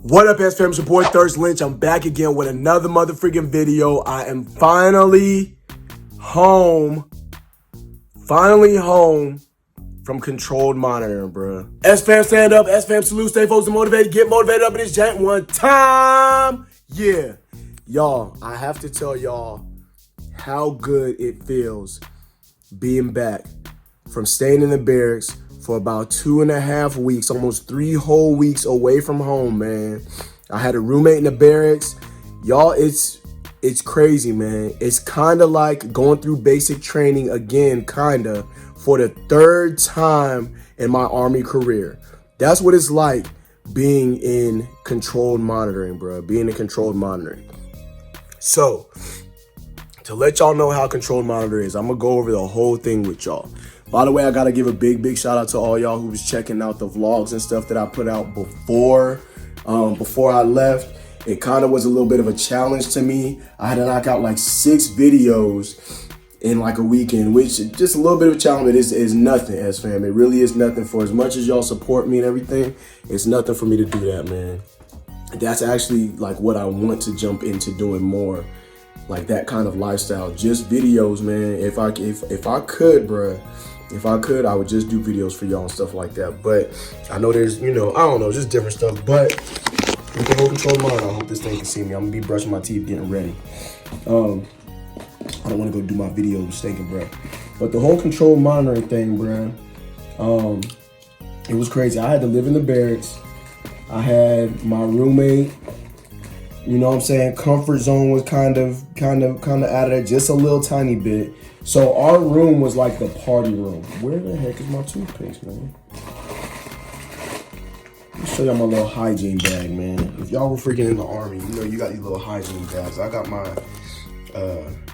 What up, SFAM? It's your boy Lynch. I'm back again with another motherfucking video. I am finally home. From controlled monitoring, bro. SFAM stand up, SFAM salute, stay focused and motivated. Get motivated up in this jank one time. Yeah. Y'all, I have to tell y'all how good it feels being back from staying in the barracks for about 2.5 weeks, almost 3 whole weeks away from home, man. I had a roommate in the barracks. Y'all, it's crazy, man. It's kind of like going through basic training again, kind of, for the 3rd time in my Army career. That's what it's like being in controlled monitoring, bro. Being in controlled monitoring. So, to let y'all know how controlled monitoring is, I'm going to go over the whole thing with y'all. By the way, I got to give a big shout out to all y'all who was checking out the vlogs and stuff that I put out before I left. It kind of was a little bit of a challenge to me. I had to knock out like 6 videos in like a weekend, which is just a little bit of a challenge, but is nothing, SFAM. It really is nothing. For as much as y'all support me and everything, it's nothing for me to do that, man. That's actually like what I want to jump into doing more, like that kind of lifestyle. Just videos, man. If I could, bruh. If I could, I would just do videos for y'all and stuff like that. But I know there's, I don't know, just different stuff. But with the whole control monitor, I hope this thing can see me. I'm gonna be brushing my teeth, getting ready. I don't want to go do my video with stinking breath. But the whole control monitoring thing, bruh, it was crazy. I had to live in the barracks. I had my roommate. You know what I'm saying? Comfort zone was kind of out of there, just a little tiny bit. So our room was like the party room. Where the heck is my toothpaste, man? Let me show y'all my little hygiene bag, man. If y'all were freaking in the Army, you know you got these little hygiene bags. I got my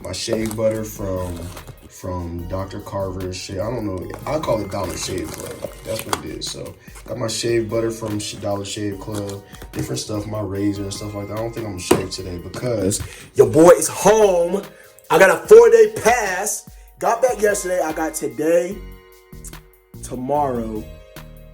my shave butter from Dr. Carver's shit. I don't know. I call it Dollar Shave Club. That's what it is. So got my shave butter from Dollar Shave Club. Different stuff, my razor and stuff like that. I don't think I'm gonna shave today because your boy is home. I got a 4-day pass. Got back yesterday. I got today, tomorrow,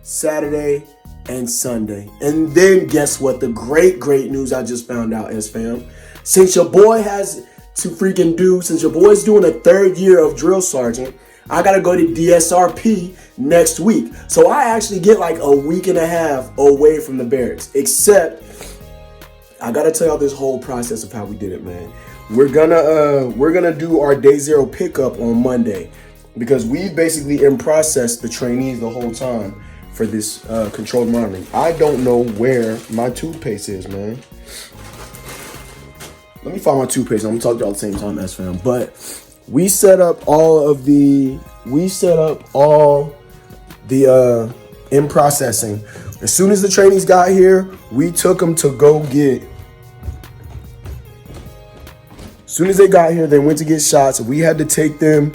Saturday, and Sunday. And then guess what? The great news I just found out, SFAM. Since your boy has to freaking do, since your boy's doing a 3rd year of drill sergeant, I gotta go to DSRP next week. So I actually get like a 1.5 weeks away from the barracks. Except, I gotta tell y'all this whole process of how we did it, man. We're gonna do our day 0 pickup on Monday because we basically in process the trainees the whole time for this controlled monitoring. I don't know where my toothpaste is, man. Let me find my toothpaste. I'm gonna talk to y'all at the same time, SFAM. But we set up all the in processing. As soon as the trainees got here, we took them to go get. As soon as they got here, they went to get shots. We had to take them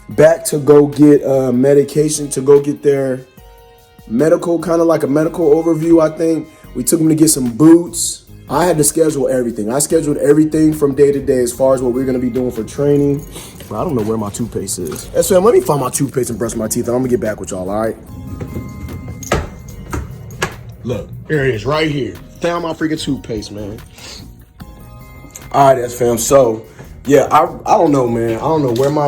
back to go get medication, to go get their medical, kind of like a medical overview, I think. We took them to get some boots. I had to schedule everything. I scheduled everything from day to day as far as what we're going to be doing for training. But I don't know where my toothpaste is. SFAM, let me find my toothpaste and brush my teeth, and I'm going to get back with y'all, all right? Look, here it is, right here. Found my freaking toothpaste, man. All right, SFAM. So, yeah, I don't know, man. I don't know where my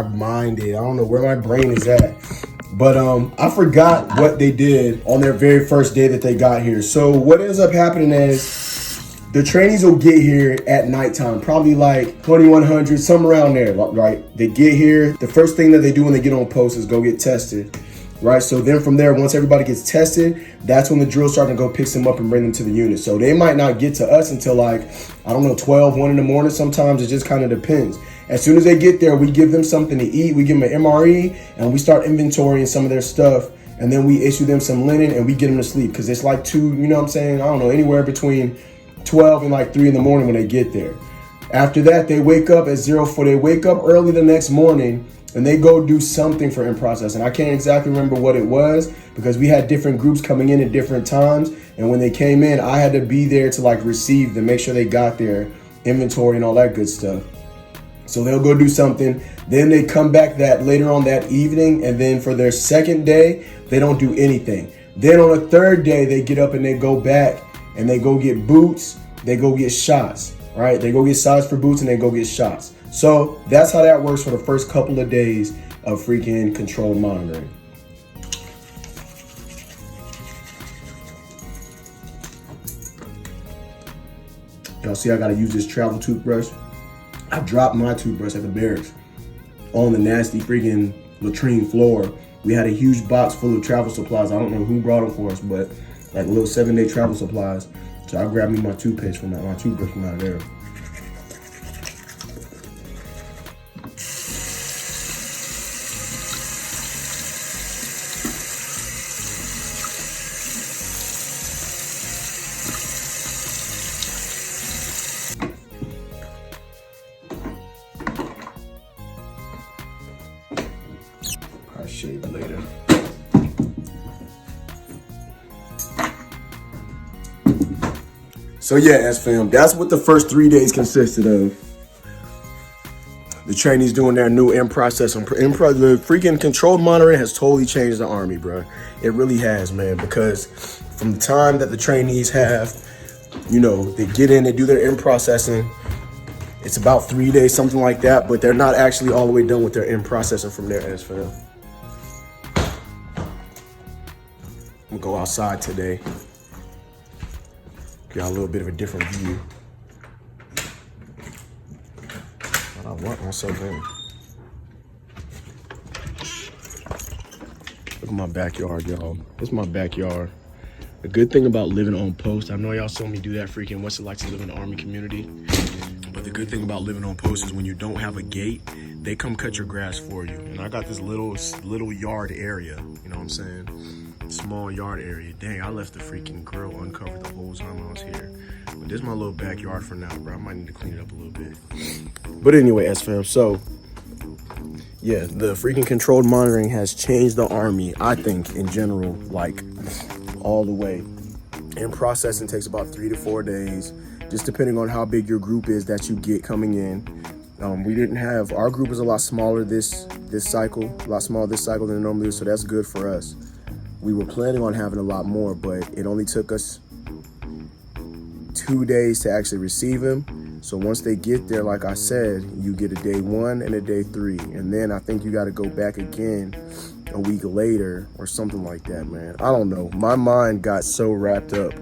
mind is. I don't know where my brain is at. But I forgot what they did on their very first day that they got here. So what ends up happening is the trainees will get here at nighttime, probably like 2100, somewhere around there, right? They get here. The first thing that they do when they get on post is go get tested. Right, so then from there, once everybody gets tested, that's when the drill sergeant go picks them up and bring them to the unit. So they might not get to us until like, I don't know, 12, 1 in the morning. Sometimes it just kind of depends. As soon as they get there, we give them something to eat. We give them an MRE and we start inventorying some of their stuff. And then we issue them some linen and we get them to sleep. Cause it's like 2, you know what I'm saying? I don't know, anywhere between 12 and like 3 in the morning when they get there. After that, they wake up at 04. They wake up early the next morning and they go do something for in process. And I can't exactly remember what it was because we had different groups coming in at different times. And when they came in, I had to be there to like receive them, make sure they got their inventory and all that good stuff. So they'll go do something. Then they come back that later on that evening. And then for their 2nd day, they don't do anything. Then on the 3rd day, they get up and they go back and they go get boots, they go get shots, right? They go get size for boots and they go get shots. So that's how that works for the first couple of days of freaking controlled monitoring. Y'all see I gotta use this travel toothbrush? I dropped my toothbrush at the barracks on the nasty freaking latrine floor. We had a huge box full of travel supplies. I don't know who brought them for us, but like little 7-day travel supplies. So I grabbed me my toothbrush from out there. I'll shave later. So yeah, SFAM, that's what the first 3 days consisted of. The trainees doing their new in-process. The freaking controlled monitoring has totally changed the Army, bro. It really has, man, because from the time that the trainees have, you know, they get in, they do their in-processing, it's about 3 days, something like that, but they're not actually all the way done with their in-processing from there, SFAM. I'm gonna go outside today. Got a little bit of a different view. But I want myself in. Look at my backyard, y'all. This is my backyard. The good thing about living on post, I know y'all saw me do that freaking what's it like to live in the Army community. But the good thing about living on post is when you don't have a gate, they come cut your grass for you. And I got this little yard area, you know what I'm saying? Small yard area. Dang, I left the freaking grill uncovered the whole time I was here. But this is my little backyard for now, bro. I might need to clean it up a little bit. But anyway, SFAM, so yeah, the freaking controlled monitoring has changed the Army, I think, in general, like all the way. And processing takes about 3 to 4 days, just depending on how big your group is that you get coming in. We didn't have, our group is a lot smaller this cycle, a lot smaller this cycle than it normally is, so that's good for us. We were planning on having a lot more, but it only took us 2 days to actually receive them. So once they get there, like I said, you get a day 1 and a day 3. And then I think you got to go back again a week later or something like that, man. I don't know. My mind got so wrapped up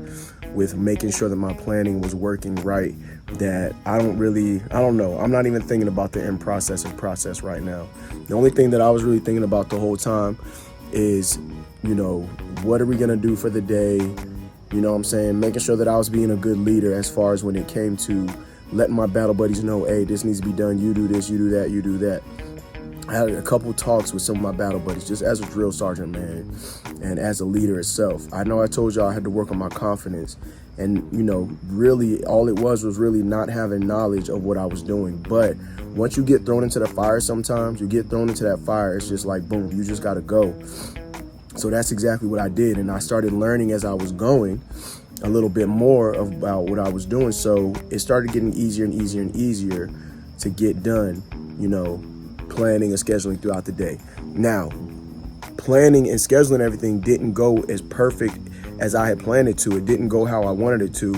with making sure that my planning was working right that I don't know. I'm not even thinking about the in process right now. The only thing that I was really thinking about the whole time is, you know, what are we gonna do for the day? You know what I'm saying? Making sure that I was being a good leader as far as when it came to letting my battle buddies know, hey, this needs to be done. You do this, you do that, you do that. I had a couple talks with some of my battle buddies, just as a drill sergeant, man, and as a leader itself. I know I told y'all I had to work on my confidence. And, you know, really all it was really not having knowledge of what I was doing. But once you get thrown into the fire sometimes, you get thrown into that fire, it's just like, boom, you just got to go. So that's exactly what I did. And I started learning as I was going a little bit more about what I was doing. So it started getting easier and easier and easier to get done, you know, planning and scheduling throughout the day. Now, planning and scheduling everything didn't go as perfect as I had planned it to. It didn't go how I wanted it to.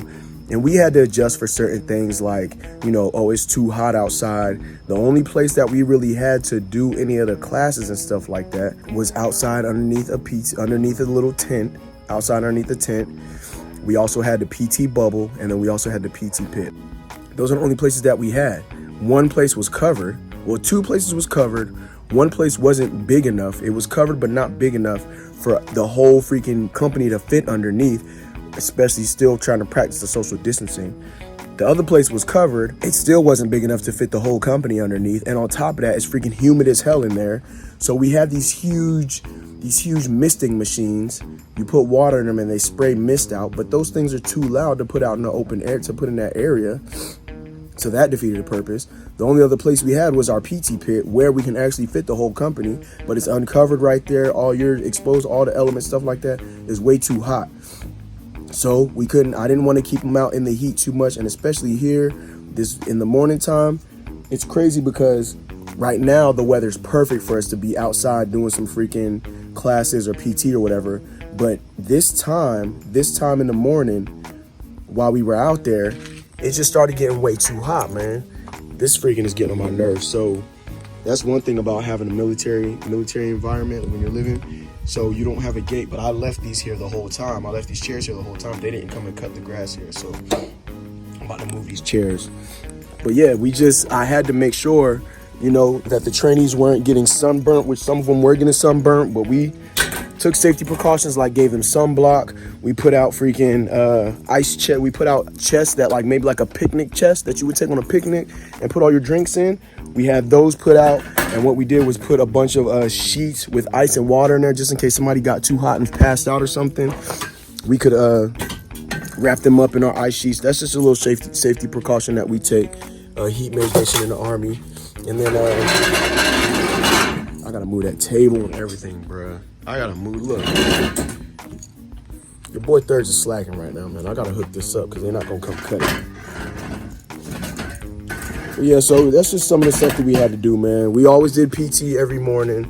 And we had to adjust for certain things like, you know, oh, it's too hot outside. The only place that we really had to do any of the classes and stuff like that was outside underneath a little tent, outside underneath the tent. We also had the PT bubble, and then we also had the PT pit. Those are the only places that we had. One place was covered. Well, 2 places was covered. One place wasn't big enough. It was covered, but not big enough for the whole freaking company to fit underneath, especially still trying to practice the social distancing. The other place was covered. It still wasn't big enough to fit the whole company underneath. And on top of that, it's freaking humid as hell in there. So we had these huge misting machines. You put water in them and they spray mist out, but those things are too loud to put out in the open air, to put in that area. So that defeated the purpose. The only other place we had was our PT pit, where we can actually fit the whole company, but it's uncovered right there. All you're exposed, all the elements, stuff like that is way too hot. So I didn't want to keep them out in the heat too much. And especially here, this in the morning time, it's crazy because right now the weather's perfect for us to be outside doing some freaking classes or PT or whatever. But this time in the morning, while we were out there, it just started getting way too hot, man. This freaking is getting on my nerves. So that's one thing about having a military environment when you're living. So you don't have a gate, but I left these here the whole time. I left these chairs here the whole time. They didn't come and cut the grass here. So I'm about to move these chairs. But yeah, I had to make sure, you know, that the trainees weren't getting sunburnt, which some of them were getting sunburnt, but we took safety precautions, like gave them sunblock. We put out freaking ice chest. We put out chests that like maybe like a picnic chest that you would take on a picnic and put all your drinks in. We had those put out, and what we did was put a bunch of sheets with ice and water in there just in case somebody got too hot and passed out or something. We could wrap them up in our ice sheets. That's just a little safety precaution that we take. Heat mitigation in the Army. And then I gotta move that table and everything, bruh. I gotta move. Look, your boy Thirds is slacking right now, man. I gotta hook this up because they're not gonna come cut it. But yeah, so that's just some of the stuff that we had to do, man. We always did PT every morning,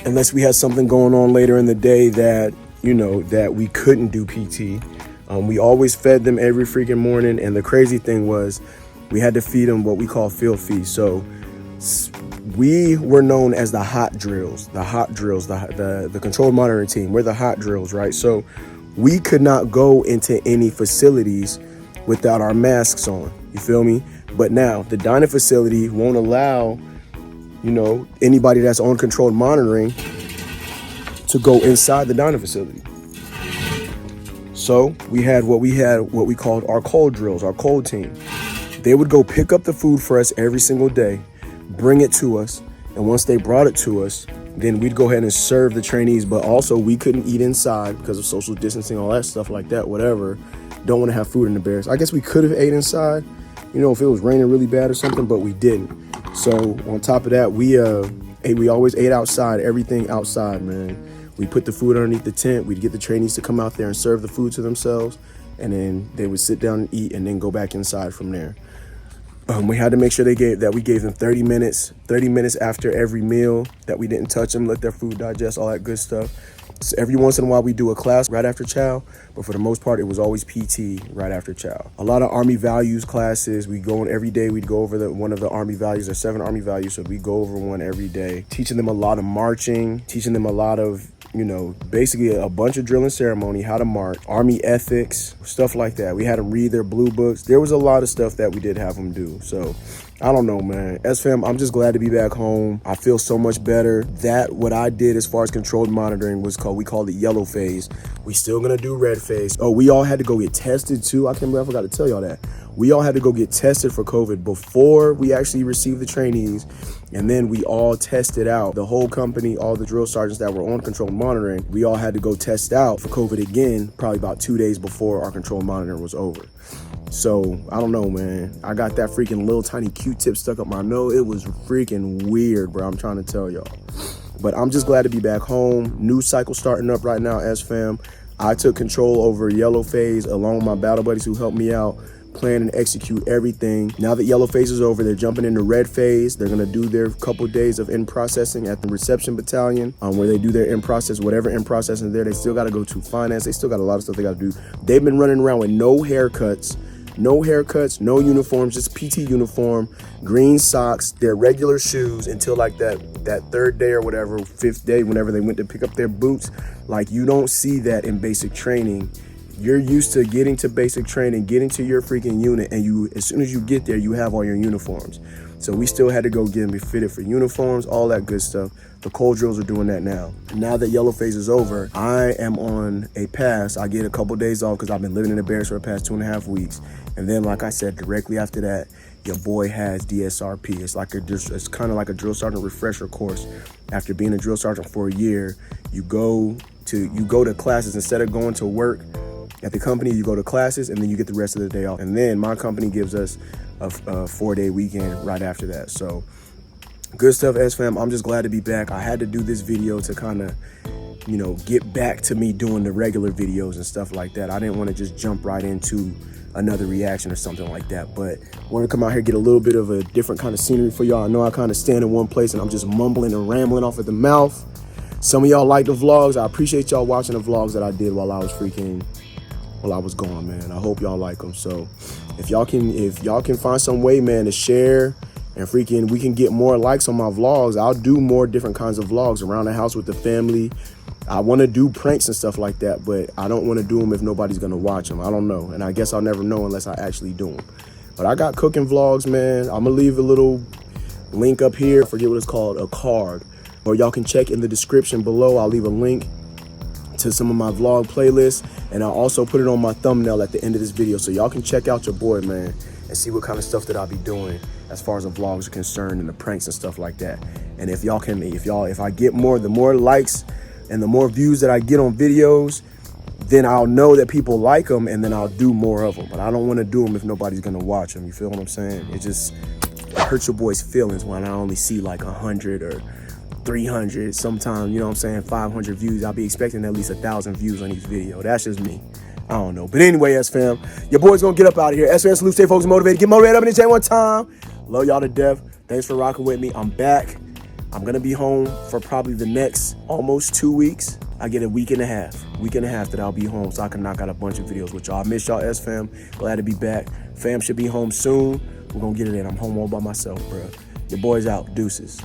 unless we had something going on later in the day that, you know, that we couldn't do PT. We always fed them every freaking morning, and the crazy thing was we had to feed them what we call field feed. So we were known as the hot drills, the controlled monitoring team. We're the hot drills, right? So we could not go into any facilities without our masks on, you feel me? But now the dining facility won't allow, you know, anybody that's on controlled monitoring to go inside the dining facility. So we had what we called our cold drills, our cold team. They would go pick up the food for us every single day, bring it to us, and once they brought it to us, then we'd go ahead and serve the trainees. But also we couldn't eat inside because of social distancing, all that stuff like that, whatever. Don't want to have food in the barracks. I guess we could have ate inside, you know, if it was raining really bad or something, but we didn't. So on top of that, we always ate outside, everything outside, man. We put the food underneath the tent. We'd get the trainees to come out there and serve the food to themselves, and then they would sit down and eat and then go back inside from there. We had to make sure we gave them 30 minutes after every meal, that we didn't touch them, let their food digest, all that good stuff. So every once in a while we do a class right after chow, but for the most part it was always PT right after chow. A lot of Army values classes. We go on every day. We'd go over one of the Army values. There's 7 Army values, so we go over one every day, teaching them a lot of marching, teaching them a lot of, you know, basically a bunch of drill and ceremony, how to march, Army ethics, stuff like that. We had them read their blue books. There was a lot of stuff that we did have them do. So I don't know, man. SFAM, I'm just glad to be back home. I feel so much better. That what I did as far as controlled monitoring we called it yellow phase. We still gonna do red phase. Oh, we all had to go get tested too. I forgot to tell y'all that. We all had to go get tested for COVID before we actually received the trainees. And then we all tested out. The whole company, all the drill sergeants that were on controlled monitoring, we all had to go test out for COVID again, probably about 2 days before our controlled monitoring was over. So I don't know, man. I got that freaking little tiny Q-tip stuck up my nose. It was freaking weird, bro. I'm trying to tell y'all. But I'm just glad to be back home. New cycle starting up right now, SFAM. I took control over yellow phase along with my battle buddies who helped me out, plan and execute everything. Now that yellow phase is over, they're jumping into red phase. They're gonna do their couple days of in-processing at the reception battalion, where they do their in-process, whatever in-processing there. They still gotta go to finance. They still got a lot of stuff they gotta do. They've been running around with no haircuts, no uniforms, just PT uniform, green socks, their regular shoes until like that 3rd day or whatever, 5th day, whenever they went to pick up their boots. Like, you don't see that in basic training. You're used to getting to basic training, getting to your freaking unit, and as soon as you get there, you have all your uniforms. So we still had to go get them fitted for uniforms, all that good stuff. The cold drills are doing that now. Now that yellow phase is over, I am on a pass. I get a couple days off because I've been living in the barracks for the past 2.5 weeks. And then, like I said, directly after that, your boy has DSRP. It's kind of like a drill sergeant refresher course. After being a drill sergeant for a year, you go to classes. Instead of going to work at the company, you go to classes, and then you get the rest of the day off. And then my company gives us a 4-day weekend right after that. So good stuff, SFAM. I'm just glad to be back. I had to do this video to kind of, you know, get back to me doing the regular videos and stuff like that. I didn't want to just jump right into another reaction or something like that, but I want to come out here, get a little bit of a different kind of scenery for y'all. I know I kind of stand in one place and I'm just mumbling and rambling off at the mouth, Some of y'all like the vlogs. I appreciate y'all watching the vlogs that I did while I was gone, man. I hope y'all like them. So if y'all can find some way, man, to share and we can get more likes on my vlogs, I'll do more different kinds of vlogs around the house with the family. I want to do pranks and stuff like that, but I don't want to do them if nobody's going to watch them. I don't know. And I guess I'll never know unless I actually do them. But I got cooking vlogs, man. I'm going to leave a little link up here. I forget what it's called, a card. Or y'all can check in the description below. I'll leave a link to some of my vlog playlists. And I'll also put it on my thumbnail at the end of this video. So y'all can check out your boy, man, and see what kind of stuff that I'll be doing as far as the vlogs are concerned and the pranks and stuff like that. And if I get the more likes and the more views that I get on videos, then I'll know that people like them, and then I'll do more of them. But I don't want to do them if nobody's gonna watch them. You feel what I'm saying? It hurts your boy's feelings when I only see like 100 or 300. Sometimes, you know what I'm saying, 500 views. I'll be expecting at least 1,000 views on each video. That's just me. I don't know. But anyway, SFAM, your boy's gonna get up out of here. SFAM, salute, stay focused, and motivated. Get motivated up in this chain one time. Love y'all to death. Thanks for rocking with me. I'm back. I'm gonna be home for probably the next almost 2 weeks. I get a week and a half that I'll be home, so I can knock out a bunch of videos with y'all. I miss y'all, SFAM. Glad to be back. Fam should be home soon. We're gonna get it in. I'm home all by myself, bro. Your boy's out. Deuces.